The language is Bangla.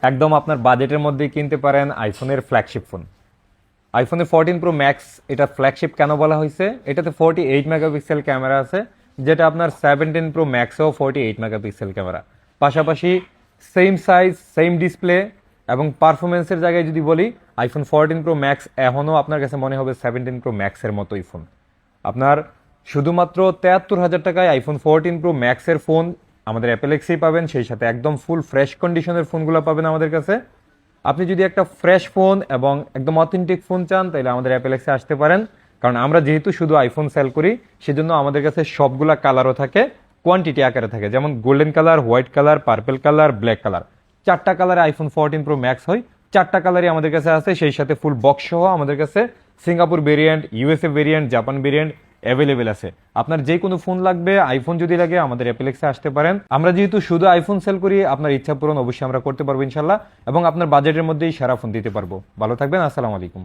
একদম আপনার বাজেটের মধ্যেই কিনতে পারেন আইফোনের ফ্ল্যাগশিপ ফোন। আইফোনের 14 প্রো ম্যাক্স এটা ফ্ল্যাগশিপ কেন বলা হয়েছে? এটাতে 48 মেগাপিক্সেল ক্যামেরা আছে, যেটা আপনার 17 প্রো ম্যাক্সেও 48 মেগাপিক্সেল ক্যামেরা। পাশাপাশি সেম সাইজ সেম ডিসপ্লে এবং পারফরমেন্সের জায়গায় যদি বলি, আইফোন 14 প্রো ম্যাক্স এখনও আপনার কাছে মনে হবে 17 প্রো ম্যাক্সের মতোই ফোন। আপনার শুধুমাত্র 73,000 টাকায় আইফোন 14 প্রো ম্যাক্সের ফোন আমাদের অ্যাপেলেক্সেই পাবেন, সেই সাথে একদম ফুল ফ্রেশ কন্ডিশনের ফোনগুলো পাবেন আমাদের কাছে। আপনি যদি একটা ফ্রেশ ফোন এবং একদম অথেন্টিক ফোন চান, তাহলে আমাদের অ্যাপেলেক্সে আসতে পারেন। কারণ আমরা যেহেতু শুধু আইফোন সেল করি, সেজন্য আমাদের কাছে সবগুলা কালারও থাকে, কোয়ান্টিটি আকারে থাকে। যেমন golden colour, white colour, purple colour, black colour, 4টা কালারে আইফোন 14 প্রো ম্যাক্স হয়। 4টা কালারই আমাদের কাছে আছে, সেই সাথে ফুল বক্স সহ আমাদের কাছে Singapore variant, USA variant, Japan variant available আছে। আপনার যে কোনো ফোন লাগবে, আইফোন যদি লাগে, আমাদের অ্যাপেলেক্সে আসতে পারেন। আমরা যেহেতু শুধু আইফোন সেল করি, আপনার ইচ্ছা পূরণ অবশ্যই আমরা করতে পারবো ইনশাল্লাহ, এবং আপনার বাজেটের মধ্যেই সেরা ফোন দিতে পারবো। ভালো থাকবেন, আসসালামু আলাইকুম।